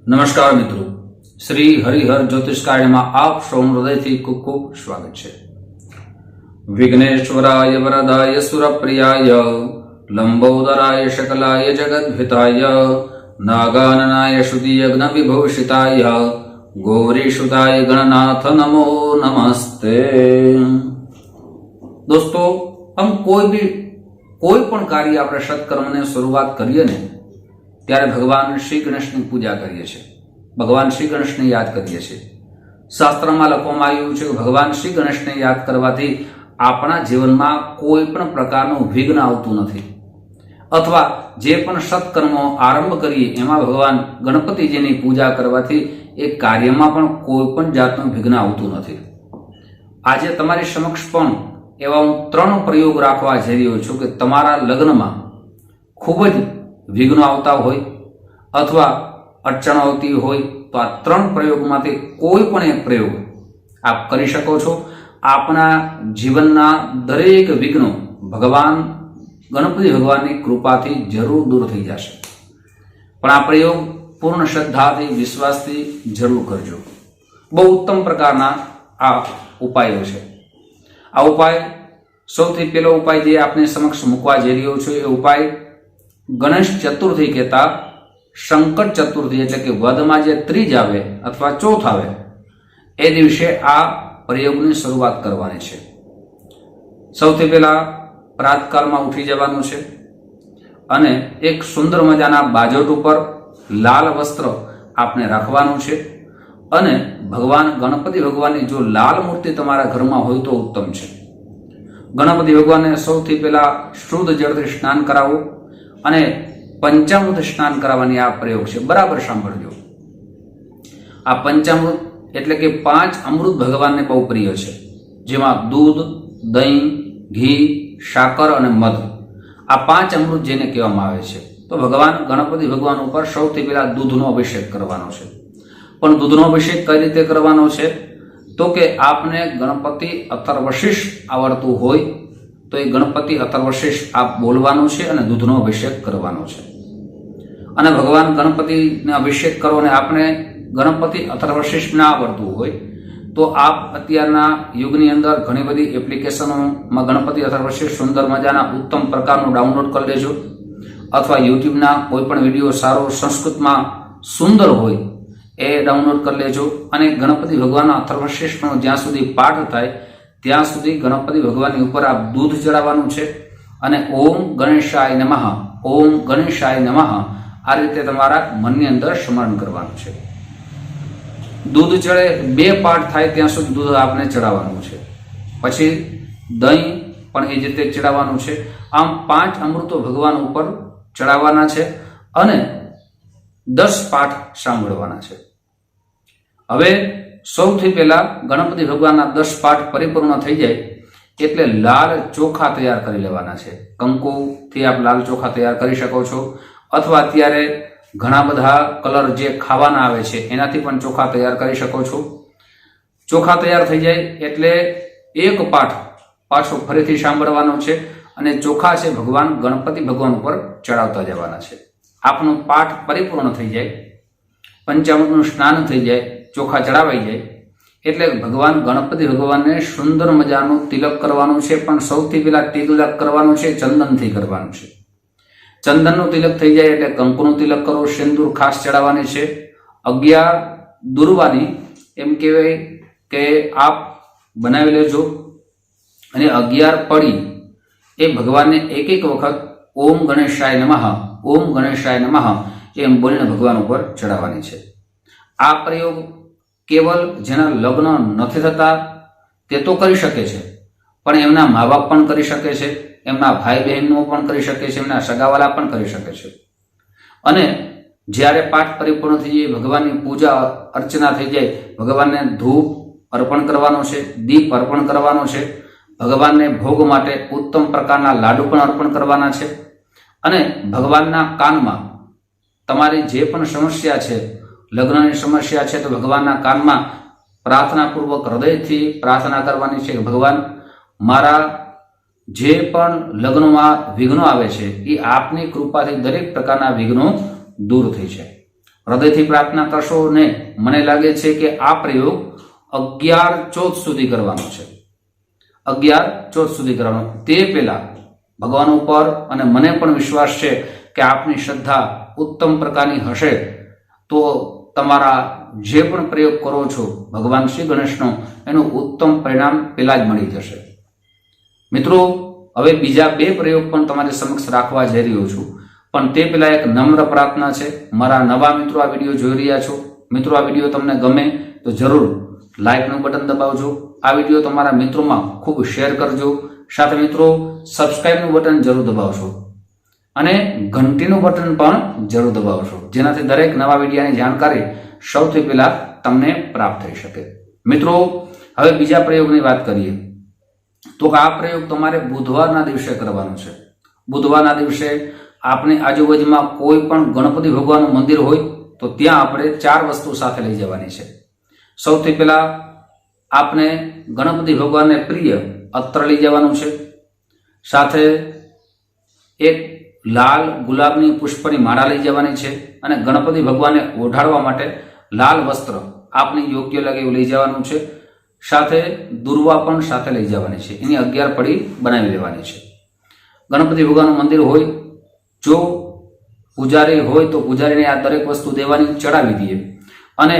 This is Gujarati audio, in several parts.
નમસ્કાર મિત્રો, શ્રી હરિહર જ્યોતિષ કાર્યમાં આપ સૌનું હૃદયથી ખૂબ ખૂબ સ્વાગત છે. વિઘ્નેશ્વરાય વરદાય સુરપ્રિયાય લંબોદરાય શકલાય જગદ્ભીતાય નાગાનનાય શુદ્ધિયજ્ઞ વિભૂષિતાય ગૌરીસુતાય ગણનાથ નમો નમસ્તે. દોસ્તો, हम કોઈ પણ કાર્ય આપણે સત્કર્મને શરૂઆત કરીએ ને ત્યારે ભગવાન શ્રી ગણેશની પૂજા કરીએ છીએ, ભગવાન શ્રી ગણેશને યાદ કરીએ છીએ. શાસ્ત્રમાં લખવામાં આવ્યું છે કે ભગવાન શ્રી ગણેશને યાદ કરવાથી આપણા જીવનમાં કોઈ પણ પ્રકારનું વિઘ્ન આવતું નથી, અથવા જે પણ સત્કર્મો આરંભ કરીએ એમાં ભગવાન ગણપતિજીની પૂજા કરવાથી એ કાર્યમાં પણ કોઈ પણ જાતનું વિઘ્ન આવતું નથી. આજે તમારી સમક્ષ પણ એવા હું 3 પ્રયોગ રાખવા જઈ રહ્યો છું કે તમારા લગ્નમાં ખૂબ જ વિઘ્નો આવતા હોય અથવા અડચણ આવતી હોય તો આ 3 પ્રયોગમાંથી કોઈ પણ એક પ્રયોગ આપ કરી શકો છો. આપના જીવનના દરેક વિઘ્નો ભગવાન ગણપતિ ભગવાનની કૃપાથી જરૂર દૂર થઈ જશે. પણ આ પ્રયોગ પૂર્ણ શ્રદ્ધાથી, વિશ્વાસથી જરૂર કરજો. બહુ ઉત્તમ પ્રકારના આ ઉપાયો છે. આ ઉપાય, સૌથી પહેલો ઉપાય જે આપની સમક્ષ મૂકવા જઈ રહ્યો છું, એ ઉપાય ગણેશ ચતુર્થી કહેતા સંકટ ચતુર્થી એટલે કે વધમાં જે ત્રીજ આવે અથવા ચોથ આવે એ દિવસે આ પ્રયોગની શરૂઆત કરવાની છે. સૌથી પહેલા પ્રાતકાળમાં ઉઠી જવાનું છે અને એક સુંદર મજાના બાજોટ ઉપર લાલ વસ્ત્ર આપને રાખવાનું છે અને ભગવાન ગણપતિ ભગવાનની જો લાલ મૂર્તિ તમારા ઘરમાં હોય તો ઉત્તમ છે. ગણપતિ ભગવાનને સૌથી પહેલા શુદ્ધ જળથી સ્નાન કરાવો અને પંચામૃત સ્નાન કરાવવાની આ પ્રયોગ છે. બરાબર સાંભળજો. આ પંચામૃત એટલે કે 5 અમૃત ભગવાનને બહુ પ્રિય છે, જેમાં દૂધ, દહીં, ઘી, સાકર અને મધ, આ 5 અમૃત જેને કહેવામાં આવે છે. તો ભગવાન ગણપતિ ભગવાન ઉપર સૌથી પહેલા દૂધનો અભિષેક કરવાનો છે. પણ દૂધનો અભિષેક કઈ રીતે કરવાનો છે તો કે આપને ગણપતિ અથર્વશીષ આવડતું હોય તો એ ગણપતિ અથર્વશીષ આપ બોલવાનું છે અને દૂધનો અભિષેક કરવાનો છે. અને ભગવાન ગણપતિને અભિષેક કરો અને આપણે ગણપતિ અથર્વશીષ ના આવડતું હોય તો આપ અત્યારના યુગની અંદર ઘણી બધી એપ્લિકેશનોમાં ગણપતિ અથર્વશીષ સુંદર મજાના ઉત્તમ પ્રકારનું ડાઉનલોડ કરી લેજો, અથવા યુટ્યુબના કોઈ પણ વિડીયો સારો સંસ્કૃતમાં સુંદર હોય એ ડાઉનલોડ કરી લેજો અને ગણપતિ ભગવાનના અથર્વશીષનો જ્યાં સુધી પાઠ થાય ત્યાં સુધી ગણપતિ ભગવાનની ઉપર આપ દૂધ ચડાવવાનું છે અને ઓમ ગણેશાય નમઃ, ઓમ ગણેશાય નમઃ આ રીતે તમારા મનની અંદર સ્મરણ કરવાનું છે. દૂધ ચડે 2 પાઠ થાય ત્યાં સુધી દૂધ આપને ચડાવવાનું છે. પછી દહીં પણ એ જ રીતે ચડાવવાનું છે. આમ 5 અમૃતો ભગવાન ઉપર ચડાવવાના છે અને 10 પાઠ સાંભળવાના છે. હવે સૌથી પહેલા ગણપતિ ભગવાનના 10 પાઠ પરિપૂર્ણ થઈ જાય એટલે લાલ ચોખા તૈયાર કરી લેવાના છે. કંકુથી આપ લાલ ચોખા તૈયાર કરી શકો છો, અથવા અત્યારે ઘણા બધા કલર જે ખાવાના આવે છે એનાથી પણ ચોખા તૈયાર કરી શકો છો. ચોખા તૈયાર થઈ જાય એટલે એક પાઠ પાછો ફરીથી સાંભળવાનો છે અને ચોખા છે ભગવાન ગણપતિ ભગવાન ઉપર ચડાવતા જવાના છે. આપનો પાઠ પરિપૂર્ણ થઈ જાય, પંચામૃતનું સ્નાન થઈ જાય, ચોખા ચડાવાઈ જાય એટલે ભગવાન ગણપતિ ભગવાનને સુંદર મજાનું તિલક કરવાનું છે. પણ સૌથી પહેલા તિલક કરવાનું છે ચંદનથી કરવાનું છે. ચંદનનું તિલક થઈ જાય એટલે કંકુનું તિલક કરો, સિંદૂર ખાસ ચડાવવાની છે. 11 દુર્વાની એમ કહેવાય કે આપ બનાવી લેજો અને 11 પડી એ ભગવાનને એક વખત ઓમ ગણેશાય નમઃ, ઓમ ગણેશાય નમઃ એમ બોલીને ભગવાન ઉપર ચડાવવાની છે. આ પ્રયોગ કેવલ જેના લગ્ન નથી થતા તે તો કરી શકે છે, પણ એમના મા બાપ પણ કરી શકે છે, એમના ભાઈ બહેનો પણ કરી શકે છે, એમના સગાવાલા પણ કરી શકે છે. અને જ્યારે પાઠ પરિપૂર્ણ થઈ જાય, ભગવાનની પૂજા અર્ચના થઈ જાય, ભગવાનને ધૂપ અર્પણ કરવાનો છે, દીપ અર્પણ કરવાનો છે, ભગવાનને ભોગ માટે ઉત્તમ પ્રકારના લાડુ પણ અર્પણ કરવાના છે અને ભગવાનના કાનમાં તમારી જે પણ સમસ્યા છે, લગ્નની સમસ્યા છે, તો ભગવાનના કાનમાં પ્રાર્થનાપૂર્વક હૃદયથી પ્રાર્થના કરવાની છે કે ભગવાન મારા જે પણ લગ્નમાં વિઘ્નો આવે છે એ આપની કૃપાથી દરેક પ્રકારના વિઘ્નો દૂર થઈ છે. હૃદયથી પ્રાર્થના કરશો ને મને લાગે છે કે આ પ્રયોગ 11-14 સુધી કરવાનો છે. 11-14 સુધી કરવાનો. તે પહેલા ભગવાન ઉપર અને મને પણ વિશ્વાસ છે કે આપની શ્રદ્ધા ઉત્તમ પ્રકારની હશે તો તમારા જે પણ પ્રયોગ કરો છો ભગવાન શ્રી ગણેશનો એનું ઉત્તમ પરિણામ પહેલા જ મળી જશે. મિત્રો, હવે બીજા 2 પ્રયોગ પણ તમારી સમક્ષ રાખવા જઈ રહ્યો છું, પણ તે પહેલા એક નમ્ર પ્રાર્થના છે. મારા નવા મિત્રો આ વિડીયો જોઈ રહ્યા છો, મિત્રો આ વિડીયો તમને ગમે તો જરૂર લાઇકનું બટન દબાવજો. આ વિડીયો તમારા મિત્રોમાં ખૂબ શેર કરજો. સાથે મિત્રો સબસ્ક્રાઇબનું બટન જરૂર દબાવશો અને ઘંટીનું બટન પણ જરૂર દબાવશો, જેનાથી દરેક નવા વિડીયોની જાણકારી સૌથી પહેલા તમને પ્રાપ્ત થઈ શકે. મિત્રો, હવે બીજા પ્રયોગની વાત કરીએ તો આ પ્રયોગ તમારે બુધવારના દિવસે કરવાનો છે. બુધવારના દિવસે આપની આજુબાજુમાં કોઈ પણ ગણપતિ ભગવાનનું મંદિર હોય તો ત્યાં આપણે 4 વસ્તુ સાથે લઈ જવાની છે. સૌથી પહેલા આપણે ગણપતિ ભગવાનને પ્રિય અત્તર લઈ જવાનું છે. સાથે એક લાલ ગુલાબની પુષ્પની માળા લઈ જવાની છે અને ગણપતિ ભગવાનને ઓઢાડવા માટે લાલ વસ્ત્ર આપને યોગ્ય લાગે એવું લઈ જવાનું છે. સાથે દુર્વા પણ સાથે લઈ જવાની છે. એની 11 પડી બનાવી લેવાની છે. ગણપતિ ભગવાનનું મંદિર હોય, જો પૂજારી હોય તો પૂજારીને આ દરેક વસ્તુ દેવાની, ચડાવી દઈએ અને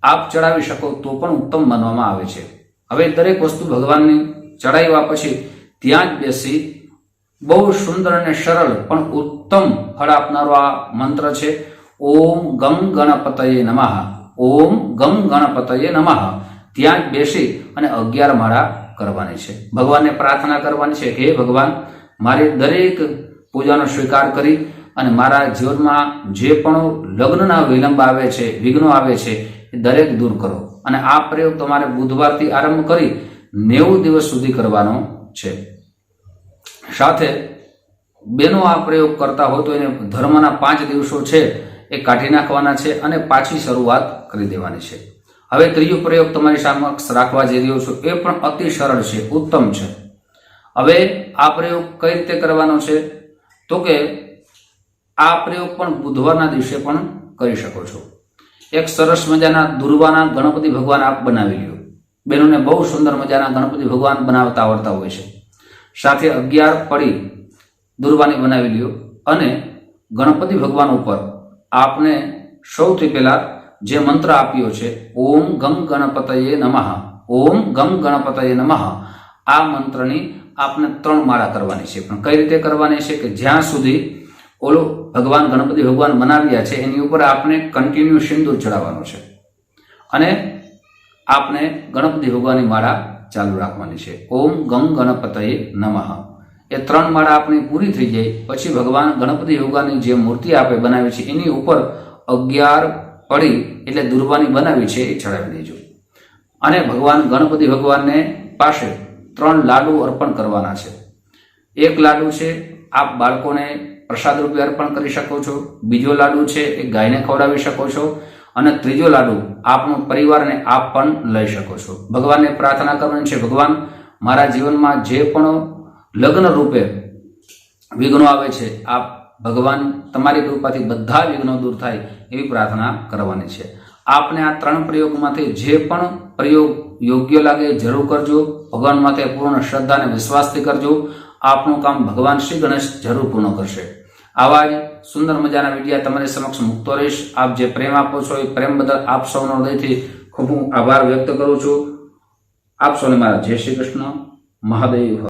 આપ ચડાવી શકો તો પણ ઉત્તમ માનવામાં આવે છે. હવે દરેક વસ્તુ ભગવાનની ચડાવ્યા પછી ત્યાં જ બેસી બહુ સુંદર અને સરળ પણ ઉત્તમ ફળ આપનારો આ મંત્ર છે. ઓમ ગમ ગણપતયે નમઃ, ઓમ ગમ ગણપતયે નમઃ. ત્યાં જ બેસી અને 11 માળા કરવાની છે. ભગવાનને પ્રાર્થના કરવાની છે કે હે ભગવાન, મારી દરેક પૂજાનો સ્વીકાર કરી અને મારા જીવનમાં જે પણ લગ્નના વિલંબ આવે છે, વિઘ્નો આવે છે એ દરેક દૂર કરો. અને આ પ્રયોગ તમારે બુધવારથી આરંભ કરી 90 દિવસ સુધી કરવાનો છે. સાથે બેનો આ પ્રયોગ કરતા હોય તો એને ધર્મના 5 દિવસો છે એ કાઢી નાખવાના છે અને પાછી શરૂઆત કરી દેવાની છે. હવે ત્રીજો પ્રયોગ તમારી સમક્ષ રાખવા જઈ રહ્યો છું, એ પણ અતિ સરળ છે, ઉત્તમ છે. હવે આ પ્રયોગ કઈ રીતે કરવાનો છે તો કે આ પ્રયોગ પણ બુધવારના દિવસે પણ કરી શકો છો. એક સરસ મજાના દુર્વાના ગણપતિ ભગવાન આપ બનાવી લ્યો. બહેનોને બહુ સુંદર મજાના ગણપતિ ભગવાન બનાવતા આવડતા હોય છે. સાથે 11 પડી દુર્વાની બનાવી લ્યો અને ગણપતિ ભગવાન ઉપર આપને સૌથી પહેલા જે મંત્ર આપ્યો છે ઓમ ગમ ગણપતયે નમઃ, ઓમ ગમ ગણપતયે નમઃ, આ મંત્રની આપને 3 માળા કરવાની છે. પણ કઈ રીતે કરવાની છે કે જ્યાં સુધી ઓલો ભગવાન ગણપતિ ભગવાન બનાવ્યા છે એની ઉપર આપણે કન્ટિન્યુ સિંદૂર ચડાવવાનું છે અને આપણે ગણપતિ ભગવાનની માળા ચાલુ રાખવાની છે. ઓમ ગમ ગણપતયે નમઃ. એ 3 માળા આપણી પૂરી થઈ જાય પછી ભગવાન ગણપતિ ભગવાનની જે મૂર્તિ આપણે બનાવી છે એની ઉપર 11 પડી એટલે દુર્વાની બનાવી છે એ ચડાવી દેજો અને ભગવાન ગણપતિ ભગવાનને પાસે 3 લાડુ અર્પણ કરવાના છે. એક લાડુ છે આપ બાળકોને પ્રસાદ રૂપે અર્પણ કરી શકો છો, બીજો લાડુ છે એ ગાયને ખવડાવી શકો છો અને ત્રીજો લાડુ આપનો પરિવારને આપ પણ લઈ શકો છો. ભગવાનને પ્રાર્થના કરવાની છે, ભગવાન મારા જીવનમાં જે પણ લગ્ન રૂપે વિઘ્નો આવે છે આપ ભગવાન તમારી કૃપાથી બધા વિઘ્નો દૂર થાય એવી પ્રાર્થના કરવાની છે. આપને આ 3 પ્રયોગમાંથી જે પણ પ્રયોગ યોગ્ય લાગે જરૂર કરજો. ભગવાન માથે પૂર્ણ શ્રદ્ધા અને વિશ્વાસથી કરજો. આપનું કામ ભગવાન શ્રી ગણેશ જરૂર પૂર્ણ કરશે. આવા જ સુંદર મજાના વિડીયા તમારી સમક્ષ મૂકતો રહીશ. આપ જે પ્રેમ આપો છો એ પ્રેમ બદલ આપ સૌનો હૃદયથી ખૂબ આભાર વ્યક્ત કરું છું. આપ સૌને મારા જય શ્રી કૃષ્ણ. મહાદેવ.